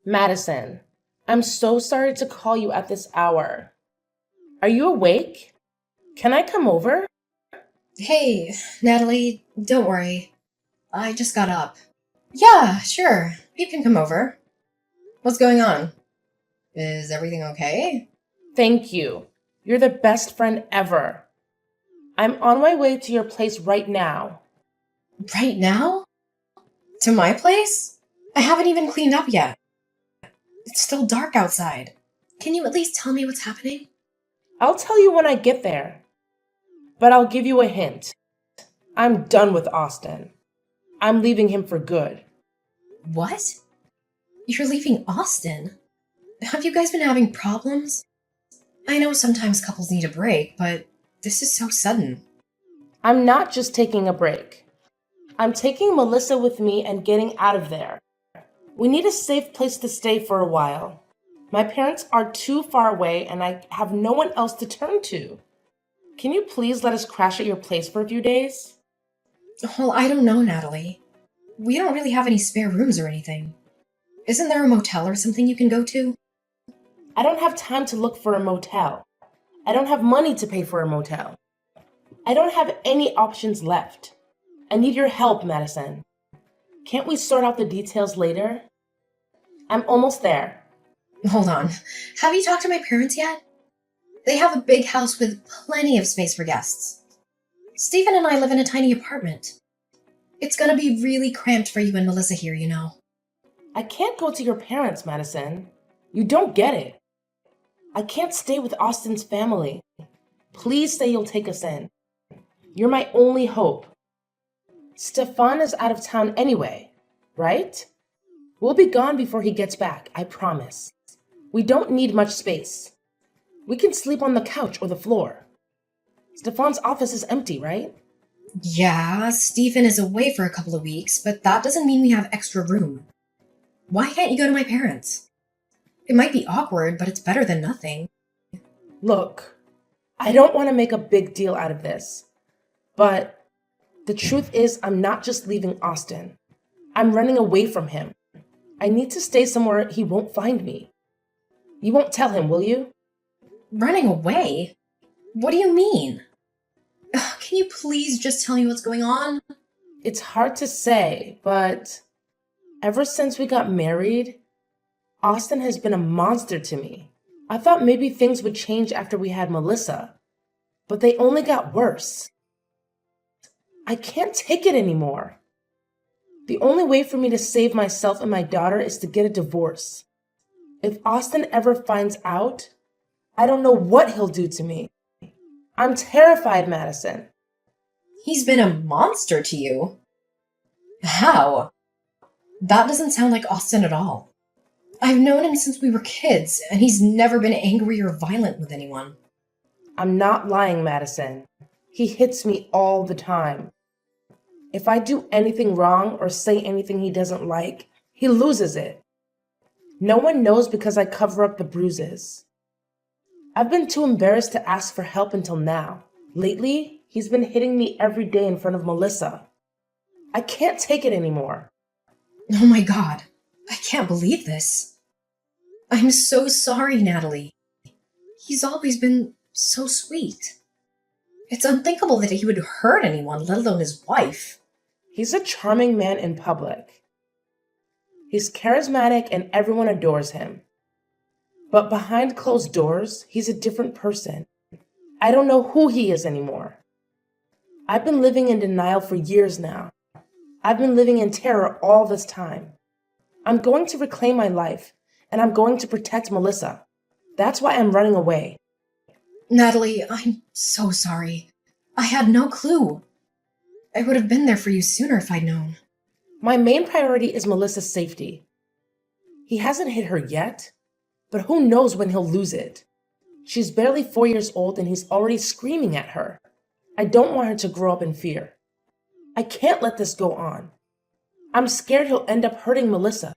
Madison, I'm so sorry to call you at this hour. Are you awake? Can I come over? Hey, Natalie, don't worry. I just got up. Yeah, sure. You can come over. What's going on? Is everything okay? Thank you. You're the best friend ever. I'm on my way to your place right now. Right now? To my place? I haven't even cleaned up yet. It's still dark outside. Can you at least tell me what's happening? I'll tell you when I get there. But I'll give you a hint. I'm done with Austin. I'm leaving him for good. What? You're leaving Austin? Have you guys been having problems? I know sometimes couples need a break, but this is so sudden. I'm not just taking a break. I'm taking Melissa with me and getting out of there. We need a safe place to stay for a while. My parents are too far away and I have no one else to turn to. Can you please let us crash at your place for a few days? Well, I don't know, Natalie. We don't really have any spare rooms or anything. Isn't there a motel or something you can go to? I don't have time to look for a motel. I don't have money to pay for a motel. I don't have any options left. I need your help, Madison. Can't we sort out the details later? I'm almost there. Hold on. Have you talked to my parents yet? They have a big house with plenty of space for guests. Stephen and I live in a tiny apartment. It's gonna be really cramped for you and Melissa here, you know. I can't go to your parents, Madison. You don't get it. I can't stay with Austin's family. Please say you'll take us in. You're my only hope. Stefan is out of town anyway, right? We'll be gone before he gets back, I promise. We don't need much space. We can sleep on the couch or the floor. Stefan's office is empty, right? Yeah, Stephen is away for a couple of weeks, but that doesn't mean we have extra room. Why can't you go to my parents? It might be awkward, but it's better than nothing. Look, I don't want to make a big deal out of this, but the truth is I'm not just leaving Austin. I'm running away from him. I need to stay somewhere he won't find me. You won't tell him, will you? Running away? What do you mean? Ugh, can you please just tell me what's going on? It's hard to say, but ever since we got married, Austin has been a monster to me. I thought maybe things would change after we had Melissa, but they only got worse. I can't take it anymore. The only way for me to save myself and my daughter is to get a divorce. If Austin ever finds out, I don't know what he'll do to me. I'm terrified, Madison. He's been a monster to you? How? That doesn't sound like Austin at all. I've known him since we were kids, and he's never been angry or violent with anyone. I'm not lying, Madison. He hits me all the time. If I do anything wrong or say anything he doesn't like, he loses it. No one knows because I cover up the bruises. I've been too embarrassed to ask for help until now. Lately, he's been hitting me every day in front of Melissa. I can't take it anymore. Oh my god, I can't believe this. I'm so sorry, Natalie. He's always been so sweet. It's unthinkable that he would hurt anyone, let alone his wife. He's a charming man in public. He's charismatic and everyone adores him. But behind closed doors, he's a different person. I don't know who he is anymore. I've been living in denial for years now. I've been living in terror all this time. I'm going to reclaim my life, and I'm going to protect Melissa. That's why I'm running away. Natalie, I'm so sorry. I had no clue. I would have been there for you sooner if I'd known. My main priority is Melissa's safety. He hasn't hit her yet, but who knows when he'll lose it. She's barely 4 years old and he's already screaming at her. I don't want her to grow up in fear. I can't let this go on. I'm scared he'll end up hurting Melissa.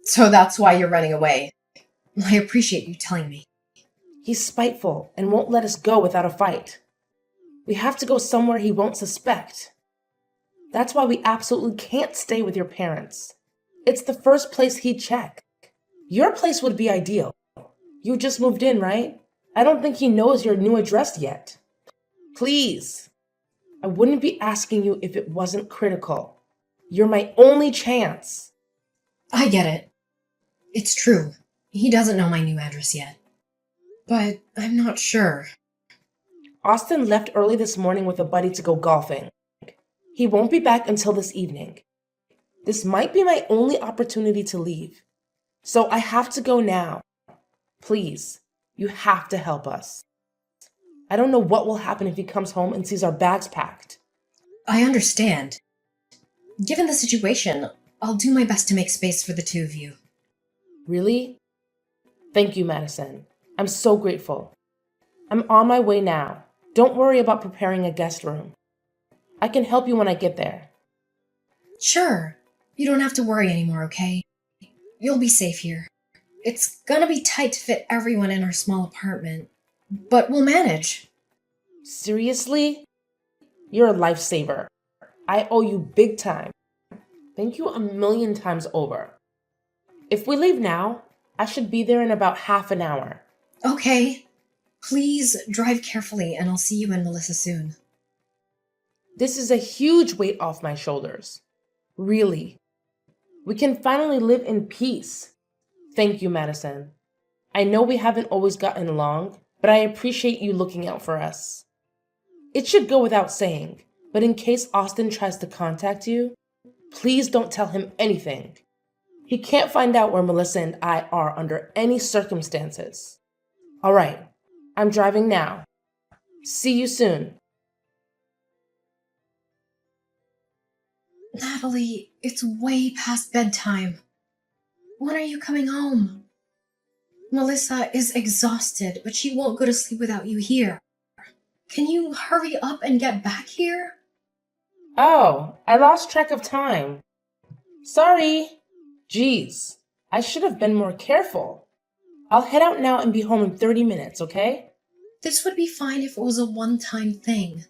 So that's why you're running away. I appreciate you telling me. He's spiteful and won't let us go without a fight. We have to go somewhere he won't suspect. That's why we absolutely can't stay with your parents. It's the first place he'd check. Your place would be ideal. You just moved in, right? I don't think he knows your new address yet. Please. I wouldn't be asking you if it wasn't critical. You're my only chance. I get it. It's true. He doesn't know my new address yet. But I'm not sure. Austin left early this morning with a buddy to go golfing. He won't be back until this evening. This might be my only opportunity to leave. So I have to go now. Please, you have to help us. I don't know what will happen if he comes home and sees our bags packed. I understand. Given the situation, I'll do my best to make space for the two of you. Really? Thank you, Madison. I'm so grateful. I'm on my way now. Don't worry about preparing a guest room. I can help you when I get there. Sure. You don't have to worry anymore, okay? You'll be safe here. It's gonna be tight to fit everyone in our small apartment, but we'll manage. Seriously? You're a lifesaver. I owe you big time. Thank you a million times over. If we leave now, I should be there in about half an hour. Okay. Please drive carefully and I'll see you and Melissa soon. This is a huge weight off my shoulders. Really. We can finally live in peace. Thank you, Madison. I know we haven't always gotten along, but I appreciate you looking out for us. It should go without saying, but in case Austin tries to contact you, please don't tell him anything. He can't find out where Melissa and I are under any circumstances. All right, I'm driving now. See you soon. Natalie, it's way past bedtime. When are you coming home? Melissa is exhausted, but she won't go to sleep without you here. Can you hurry up and get back here? Oh, I lost track of time. Sorry. Geez, I should have been more careful. I'll head out now and be home in 30 minutes, okay? This would be fine if it was a one-time thing.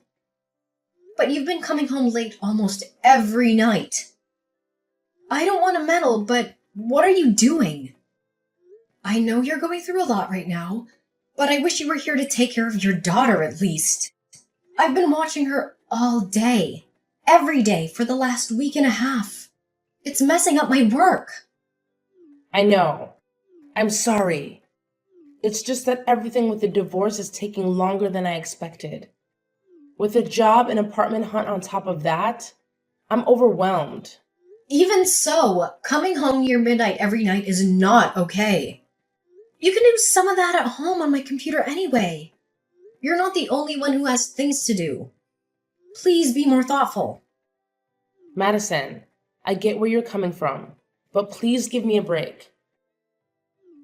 But you've been coming home late almost every night. I don't want to meddle, but what are you doing? I know you're going through a lot right now, but I wish you were here to take care of your daughter at least. I've been watching her all day, every day for the last week and a half. It's messing up my work. I know. I'm sorry. It's just that everything with the divorce is taking longer than I expected. With a job and apartment hunt on top of that, I'm overwhelmed. Even so, coming home near midnight every night is not okay. You can do some of that at home on my computer anyway. You're not the only one who has things to do. Please be more thoughtful. Madison, I get where you're coming from, but please give me a break.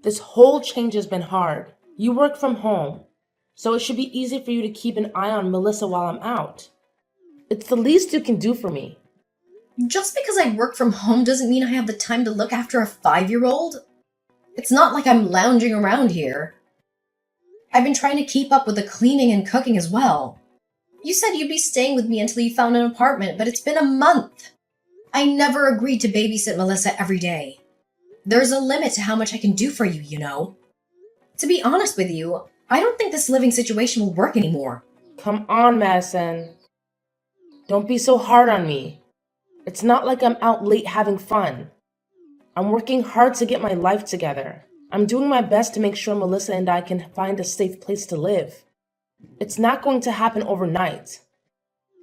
This whole change has been hard. You work from home, so it should be easy for you to keep an eye on Melissa while I'm out. It's the least you can do for me. Just because I work from home doesn't mean I have the time to look after a 5-year-old. It's not like I'm lounging around here. I've been trying to keep up with the cleaning and cooking as well. You said you'd be staying with me until you found an apartment, but it's been a month. I never agreed to babysit Melissa every day. There's a limit to how much I can do for you, you know. To be honest with you, I don't think this living situation will work anymore. Come on, Madison. Don't be so hard on me. It's not like I'm out late having fun. I'm working hard to get my life together. I'm doing my best to make sure Melissa and I can find a safe place to live. It's not going to happen overnight.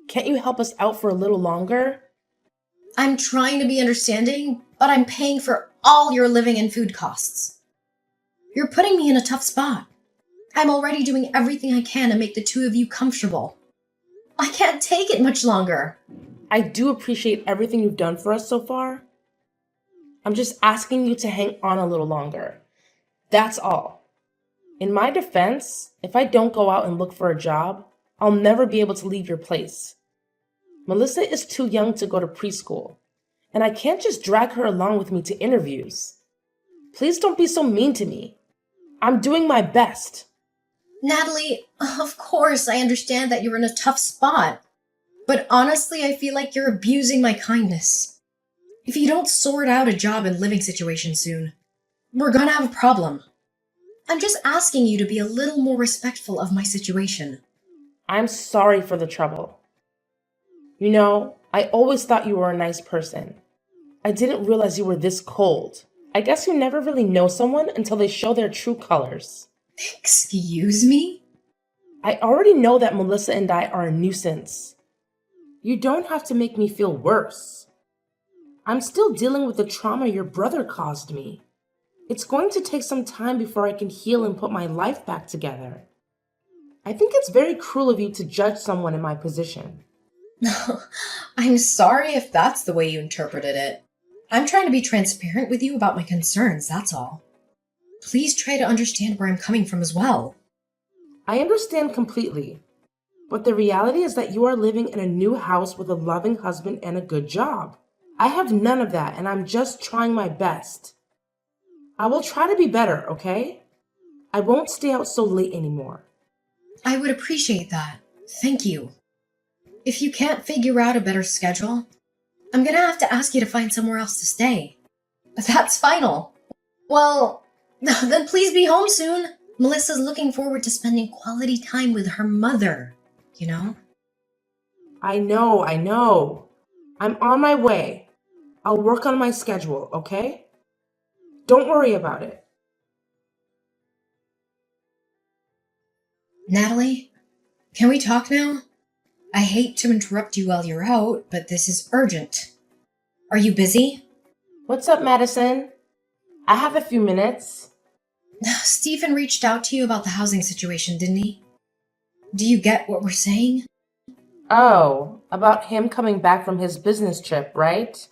Can't you help us out for a little longer? I'm trying to be understanding, but I'm paying for all your living and food costs. You're putting me in a tough spot. I'm already doing everything I can to make the two of you comfortable. I can't take it much longer. I do appreciate everything you've done for us so far. I'm just asking you to hang on a little longer. That's all. In my defense, if I don't go out and look for a job, I'll never be able to leave your place. Melissa is too young to go to preschool, and I can't just drag her along with me to interviews. Please don't be so mean to me. I'm doing my best. Natalie, of course I understand that you're in a tough spot. But honestly, I feel like you're abusing my kindness. If you don't sort out a job and living situation soon, we're gonna have a problem. I'm just asking you to be a little more respectful of my situation. I'm sorry for the trouble. You know, I always thought you were a nice person. I didn't realize you were this cold. I guess you never really know someone until they show their true colors. Excuse me? I already know that Melissa and I are a nuisance. You don't have to make me feel worse. I'm still dealing with the trauma your brother caused me. It's going to take some time before I can heal and put my life back together. I think it's very cruel of you to judge someone in my position. I'm sorry if that's the way you interpreted it. I'm trying to be transparent with you about my concerns, that's all. Please try to understand where I'm coming from as well. I understand completely, but the reality is that you are living in a new house with a loving husband and a good job. I have none of that, and I'm just trying my best. I will try to be better, okay? I won't stay out so late anymore. I would appreciate that. Thank you. If you can't figure out a better schedule, I'm gonna have to ask you to find somewhere else to stay. That's final. Well, then please be home soon. Melissa's looking forward to spending quality time with her mother, you know? I know. I'm on my way. I'll work on my schedule, okay? Don't worry about it. Natalie, can we talk now? I hate to interrupt you while you're out, but this is urgent. Are you busy? What's up, Madison? I have a few minutes. Stephen reached out to you about the housing situation, didn't he? Do you get what we're saying? Oh, about him coming back from his business trip, right?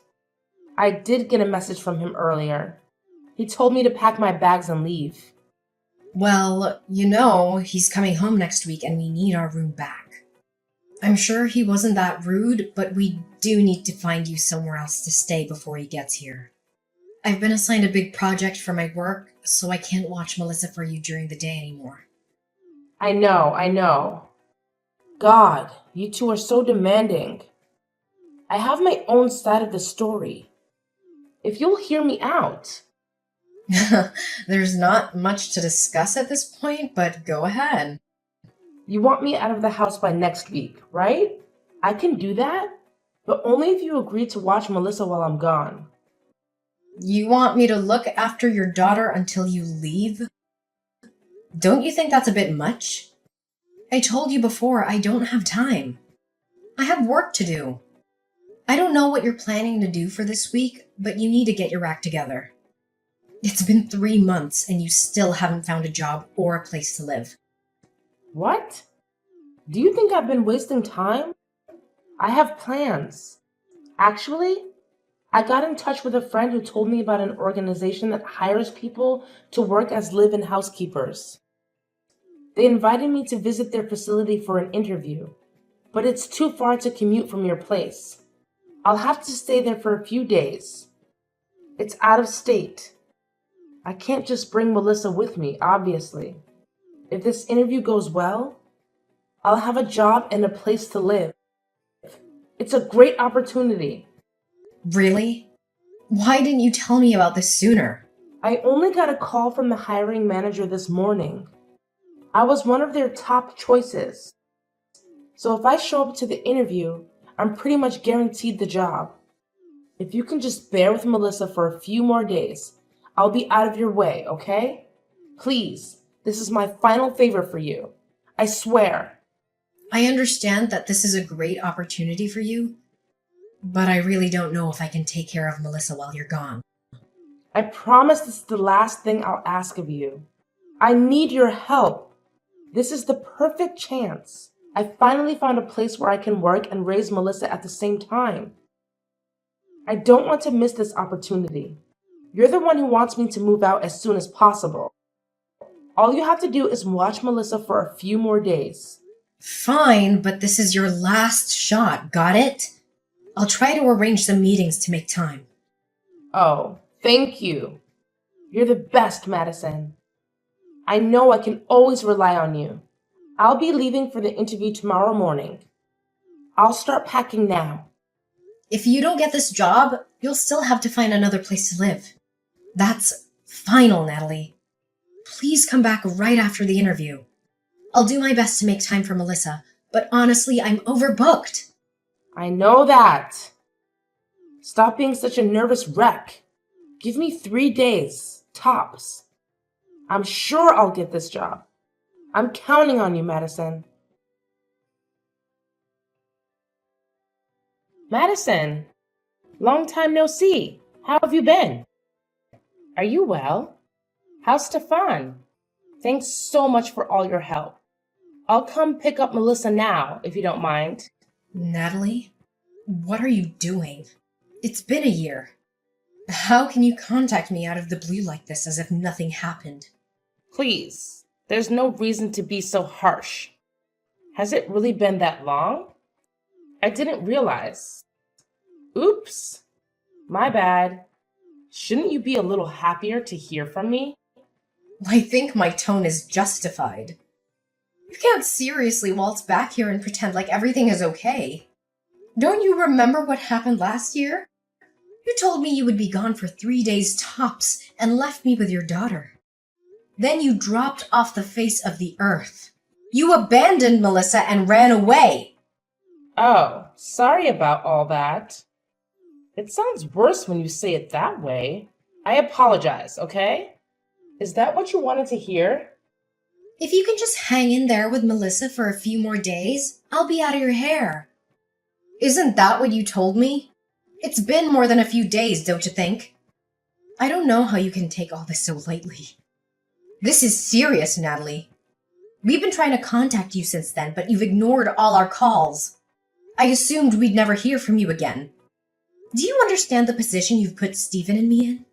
I did get a message from him earlier. He told me to pack my bags and leave. Well, you know, he's coming home next week and we need our room back. I'm sure he wasn't that rude, but we do need to find you somewhere else to stay before he gets here. I've been assigned a big project for my work, so I can't watch Melissa for you during the day anymore. I know. God, you two are so demanding. I have my own side of the story. If you'll hear me out. There's not much to discuss at this point, but go ahead. You want me out of the house by next week, right? I can do that, but only if you agree to watch Melissa while I'm gone. You want me to look after your daughter until you leave? Don't you think that's a bit much? I told you before, I don't have time. I have work to do. I don't know what you're planning to do for this week, but you need to get your act together. It's been 3 months and you still haven't found a job or a place to live. What? Do you think I've been wasting time? I have plans. Actually, I got in touch with a friend who told me about an organization that hires people to work as live-in housekeepers. They invited me to visit their facility for an interview, but it's too far to commute from your place. I'll have to stay there for a few days. It's out of state. I can't just bring Melissa with me, obviously. If this interview goes well, I'll have a job and a place to live. It's a great opportunity. Really? Why didn't you tell me about this sooner? I only got a call from the hiring manager this morning. I was one of their top choices. So if I show up to the interview, I'm pretty much guaranteed the job. If you can just bear with Melissa for a few more days, I'll be out of your way, okay? Please, this is my final favor for you. I swear. I understand that this is a great opportunity for you, but I really don't know if I can take care of Melissa while you're gone. I promise this is the last thing I'll ask of you. I need your help. This is the perfect chance. I finally found a place where I can work and raise Melissa at the same time. I don't want to miss this opportunity. You're the one who wants me to move out as soon as possible. All you have to do is watch Melissa for a few more days. Fine, but this is your last shot, got it? I'll try to arrange some meetings to make time. Oh, thank you. You're the best, Madison. I know I can always rely on you. I'll be leaving for the interview tomorrow morning. I'll start packing now. If you don't get this job, you'll still have to find another place to live. That's final, Natalie. Please come back right after the interview. I'll do my best to make time for Melissa, but honestly, I'm overbooked. I know that. Stop being such a nervous wreck. Give me 3 days, tops. I'm sure I'll get this job. I'm counting on you, Madison. Madison, long time no see. How have you been? Are you well? How's Stefan? Thanks so much for all your help. I'll come pick up Melissa now, if you don't mind. Natalie, what are you doing? It's been a year. How can you contact me out of the blue like this as if nothing happened? Please, there's no reason to be so harsh. Has it really been that long? I didn't realize. Oops. My bad. Shouldn't you be a little happier to hear from me? I think my tone is justified. You can't seriously waltz back here and pretend like everything is okay. Don't you remember what happened last year? You told me you would be gone for 3 days tops and left me with your daughter. Then you dropped off the face of the earth. You abandoned Melissa and ran away. Oh, sorry about all that. It sounds worse when you say it that way. I apologize, okay? Is that what you wanted to hear? If you can just hang in there with Melissa for a few more days, I'll be out of your hair. Isn't that what you told me? It's been more than a few days, don't you think? I don't know how you can take all this so lightly. This is serious, Natalie. We've been trying to contact you since then, but you've ignored all our calls. I assumed we'd never hear from you again. Do you understand the position you've put Stephen and me in?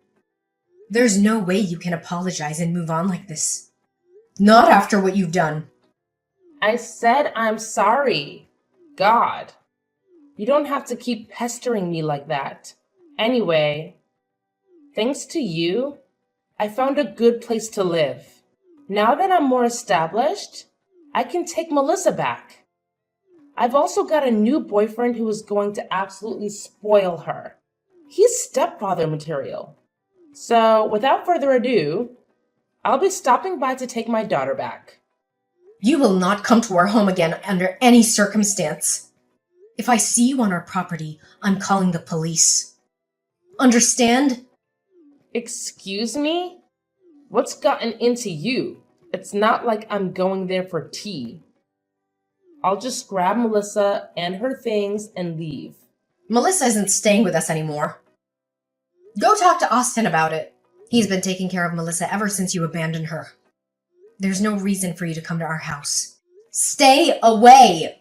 There's no way you can apologize and move on like this. Not after what you've done. I said I'm sorry. God. You don't have to keep pestering me like that. Anyway, thanks to you, I found a good place to live. Now that I'm more established, I can take Melissa back. I've also got a new boyfriend who is going to absolutely spoil her. He's stepfather material. So, without further ado, I'll be stopping by to take my daughter back. You will not come to our home again under any circumstance. If I see you on our property, I'm calling the police. Understand? Excuse me? What's gotten into you? It's not like I'm going there for tea. I'll just grab Melissa and her things and leave. Melissa isn't staying with us anymore. Go talk to Austin about it. He's been taking care of Melissa ever since you abandoned her. There's no reason for you to come to our house. Stay away!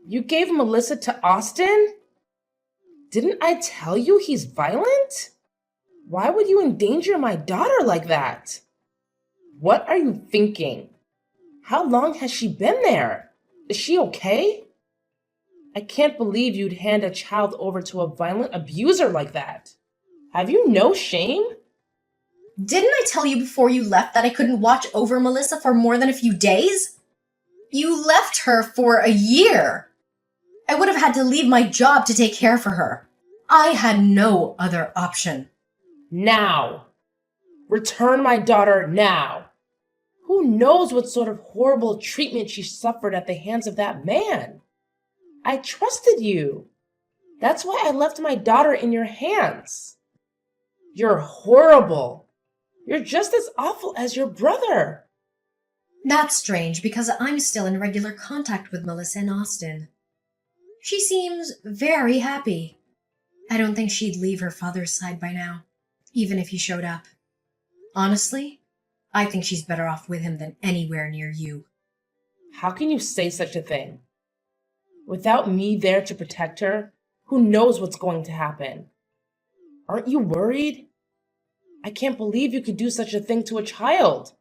You gave Melissa to Austin? Didn't I tell you he's violent? Why would you endanger my daughter like that? What are you thinking? How long has she been there? Is she okay? I can't believe you'd hand a child over to a violent abuser like that. Have you no shame? Didn't I tell you before you left that I couldn't watch over Melissa for more than a few days? You left her for a year. I would have had to leave my job to take care for her. I had no other option. Now. Return my daughter now. Who knows what sort of horrible treatment she suffered at the hands of that man? I trusted you. That's why I left my daughter in your hands. You're horrible. You're just as awful as your brother. That's strange because I'm still in regular contact with Melissa and Austin. She seems very happy. I don't think she'd leave her father's side by now, even if he showed up. Honestly, I think she's better off with him than anywhere near you. How can you say such a thing? Without me there to protect her, who knows what's going to happen? Aren't you worried? I can't believe you could do such a thing to a child.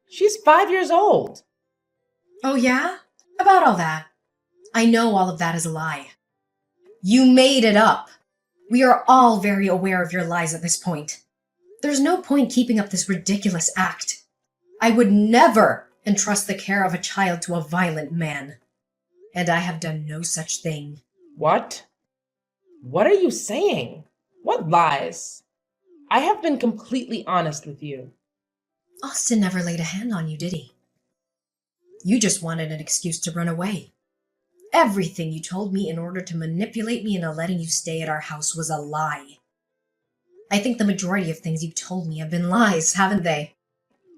She's 5 years old. Oh yeah? About all that. I know all of that is a lie. You made it up. We are all very aware of your lies at this point. There's no point keeping up this ridiculous act. I would never entrust the care of a child to a violent man. And I have done no such thing. What? What are you saying? What lies? I have been completely honest with you. Austin never laid a hand on you, did he? You just wanted an excuse to run away. Everything you told me in order to manipulate me into letting you stay at our house was a lie. I think the majority of things you've told me have been lies, haven't they?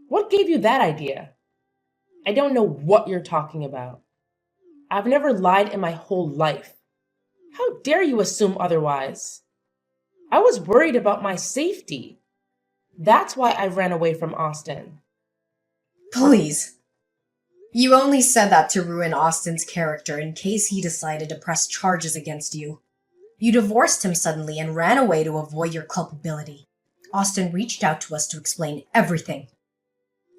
What gave you that idea? I don't know what you're talking about. I've never lied in my whole life. How dare you assume otherwise? I was worried about my safety. That's why I ran away from Austin. Please. You only said that to ruin Austin's character in case he decided to press charges against you. You divorced him suddenly and ran away to avoid your culpability. Austin reached out to us to explain everything.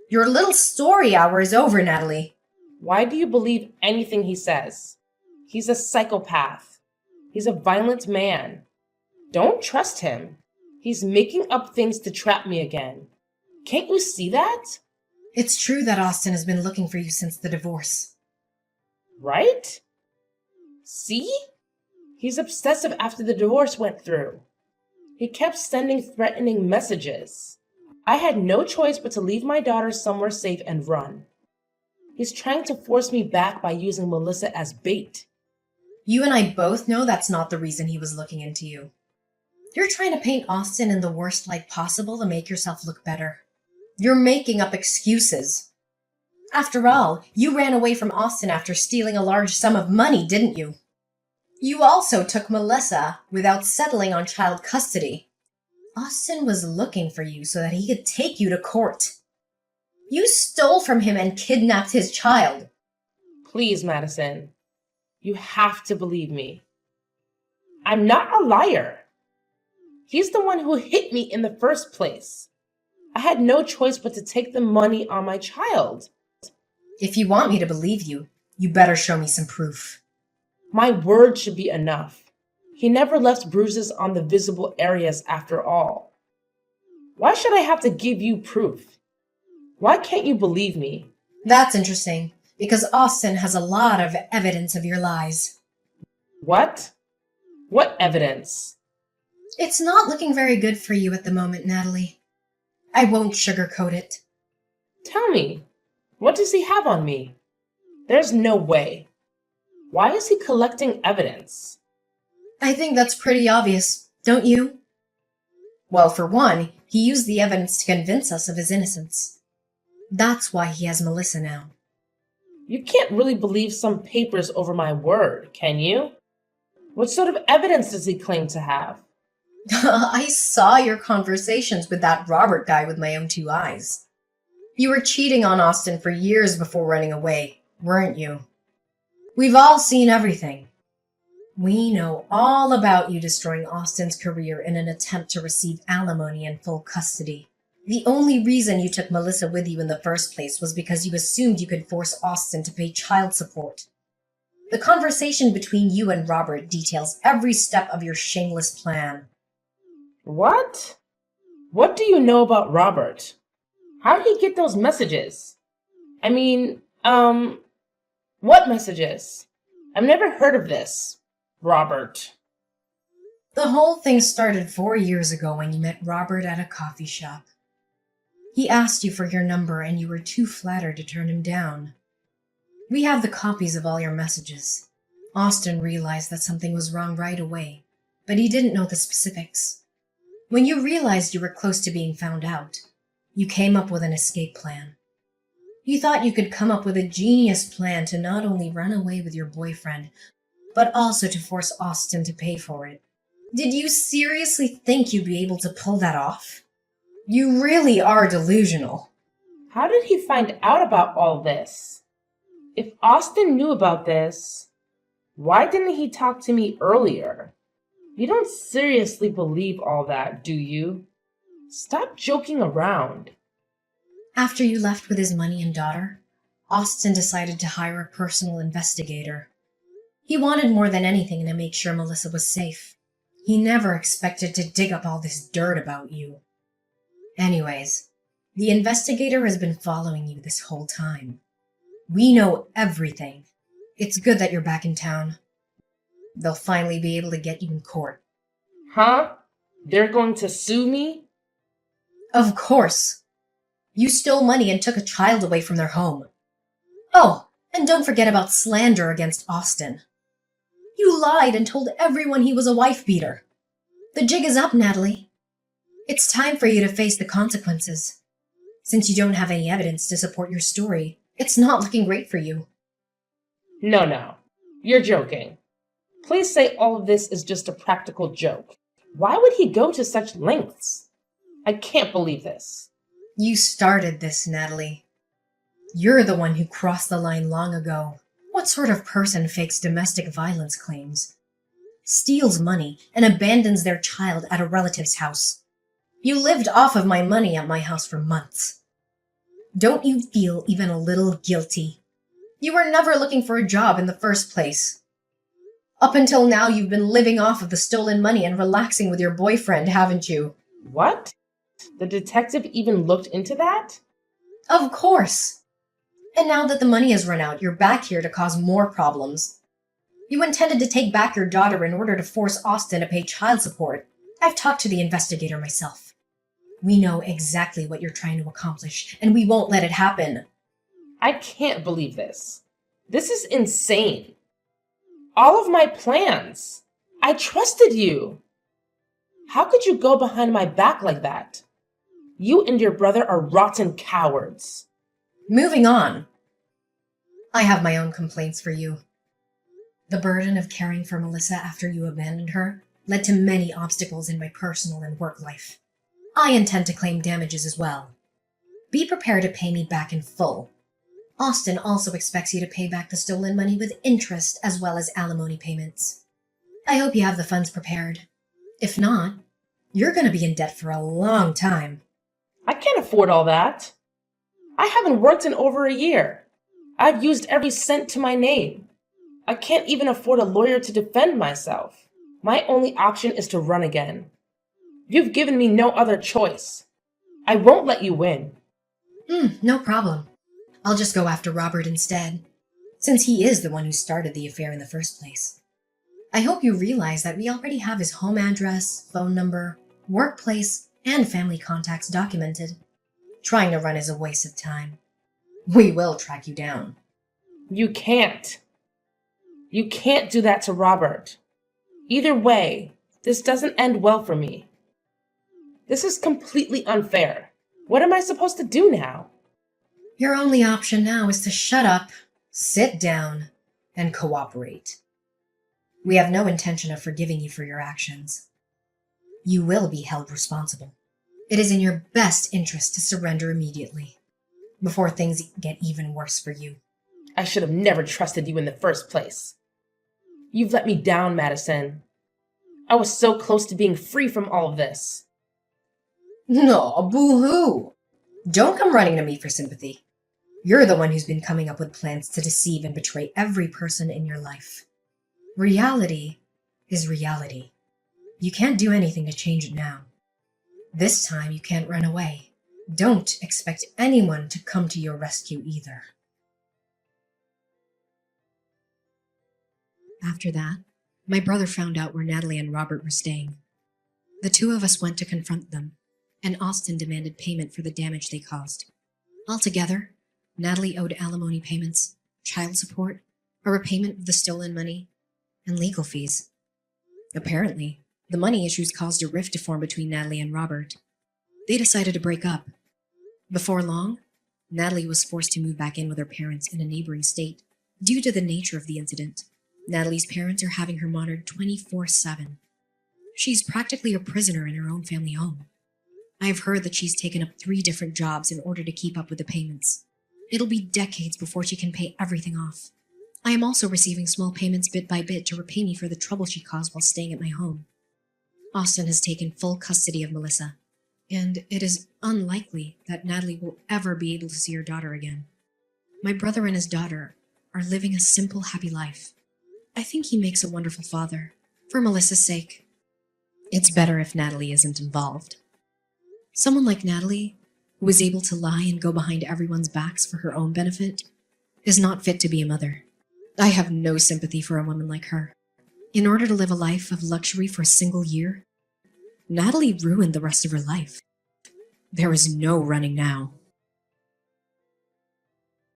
Your little story hour is over, Natalie. Why do you believe anything he says? He's a psychopath. He's a violent man. Don't trust him. He's making up things to trap me again. Can't you see that? It's true that Austin has been looking for you since the divorce. Right? See? He's obsessive after the divorce went through. He kept sending threatening messages. I had no choice but to leave my daughter somewhere safe and run. He's trying to force me back by using Melissa as bait. You and I both know that's not the reason he was looking into you. You're trying to paint Austin in the worst light possible to make yourself look better. You're making up excuses. After all, you ran away from Austin after stealing a large sum of money, didn't you? You also took Melissa without settling on child custody. Austin was looking for you so that he could take you to court. You stole from him and kidnapped his child. Please, Madison. You have to believe me. I'm not a liar. He's the one who hit me in the first place. I had no choice but to take the money on my child. If you want me to believe you, you better show me some proof. My word should be enough. He never left bruises on the visible areas after all. Why should I have to give you proof? Why can't you believe me? That's interesting, because Austin has a lot of evidence of your lies. What? What evidence? It's not looking very good for you at the moment, Natalie. I won't sugarcoat it. Tell me, what does he have on me? There's no way. Why is he collecting evidence? I think that's pretty obvious, don't you? Well, for one, he used the evidence to convince us of his innocence. That's why he has Melissa now. You can't really believe some papers over my word, can you? What sort of evidence does he claim to have? I saw your conversations with that Robert guy with my own two eyes. You were cheating on Austin for years before running away, weren't you? We've all seen everything. We know all about you destroying Austin's career in an attempt to receive alimony and full custody. The only reason you took Melissa with you in the first place was because you assumed you could force Austin to pay child support. The conversation between you and Robert details every step of your shameless plan. What? What do you know about Robert? How did he get those messages? I mean, what messages? I've never heard of this, Robert. The whole thing started 4 years ago when you met Robert at a coffee shop. He asked you for your number and you were too flattered to turn him down. We have the copies of all your messages. Austin realized that something was wrong right away, but he didn't know the specifics. When you realized you were close to being found out, you came up with an escape plan. You thought you could come up with a genius plan to not only run away with your boyfriend, but also to force Austin to pay for it. Did you seriously think you'd be able to pull that off? You really are delusional. How did he find out about all this? If Austin knew about this, why didn't he talk to me earlier? You don't seriously believe all that, do you? Stop joking around. After you left with his money and daughter, Austin decided to hire a personal investigator. He wanted more than anything to make sure Melissa was safe. He never expected to dig up all this dirt about you. Anyways, the investigator has been following you this whole time. We know everything. It's good that you're back in town. They'll finally be able to get you in court. Huh? They're going to sue me? Of course. You stole money and took a child away from their home. Oh, and don't forget about slander against Austin. You lied and told everyone he was a wife-beater. The jig is up, Natalie. It's time for you to face the consequences. Since you don't have any evidence to support your story, it's not looking great for you. No. You're joking. Please say all of this is just a practical joke. Why would he go to such lengths? I can't believe this. You started this, Natalie. You're the one who crossed the line long ago. What sort of person fakes domestic violence claims, steals money, and abandons their child at a relative's house? You lived off of my money at my house for months. Don't you feel even a little guilty? You were never looking for a job in the first place. Up until now, you've been living off of the stolen money and relaxing with your boyfriend, haven't you? What? The detective even looked into that? Of course. And now that the money has run out, you're back here to cause more problems. You intended to take back your daughter in order to force Austin to pay child support. I've talked to the investigator myself. We know exactly what you're trying to accomplish, and we won't let it happen. I can't believe this. This is insane. All of my plans. I trusted you. How could you go behind my back like that? You and your brother are rotten cowards. Moving on. I have my own complaints for you. The burden of caring for Melissa after you abandoned her led to many obstacles in my personal and work life. I intend to claim damages as well. Be prepared to pay me back in full. Austin also expects you to pay back the stolen money with interest as well as alimony payments. I hope you have the funds prepared. If not, you're going to be in debt for a long time. I can't afford all that. I haven't worked in over a year. I've used every cent to my name. I can't even afford a lawyer to defend myself. My only option is to run again. You've given me no other choice. I won't let you win. No problem. I'll just go after Robert instead, since he is the one who started the affair in the first place. I hope you realize that we already have his home address, phone number, workplace, and family contacts documented. Trying to run is a waste of time. We will track you down. You can't. You can't do that to Robert. Either way, this doesn't end well for me. This is completely unfair. What am I supposed to do now? Your only option now is to shut up, sit down, and cooperate. We have no intention of forgiving you for your actions. You will be held responsible. It is in your best interest to surrender immediately, before things get even worse for you. I should have never trusted you in the first place. You've let me down, Madison. I was so close to being free from all of this. No, boo-hoo! Don't come running to me for sympathy. You're the one who's been coming up with plans to deceive and betray every person in your life. Reality is reality. You can't do anything to change it now. This time you can't run away. Don't expect anyone to come to your rescue either. After that, my brother found out where Natalie and Robert were staying. The two of us went to confront them, and Austin demanded payment for the damage they caused. Altogether, Natalie owed alimony payments, child support, a repayment of the stolen money, and legal fees. Apparently, the money issues caused a rift to form between Natalie and Robert. They decided to break up. Before long, Natalie was forced to move back in with her parents in a neighboring state. Due to the nature of the incident, Natalie's parents are having her monitored 24/7. She's practically a prisoner in her own family home. I have heard that she's taken up 3 different jobs in order to keep up with the payments. It'll be decades before she can pay everything off. I am also receiving small payments bit by bit to repay me for the trouble she caused while staying at my home. Austin has taken full custody of Melissa, and it is unlikely that Natalie will ever be able to see her daughter again. My brother and his daughter are living a simple, happy life. I think he makes a wonderful father, for Melissa's sake. It's better if Natalie isn't involved. Someone like Natalie, who is able to lie and go behind everyone's backs for her own benefit, is not fit to be a mother. I have no sympathy for a woman like her. In order to live a life of luxury for a single year, Natalie ruined the rest of her life. There is no running now.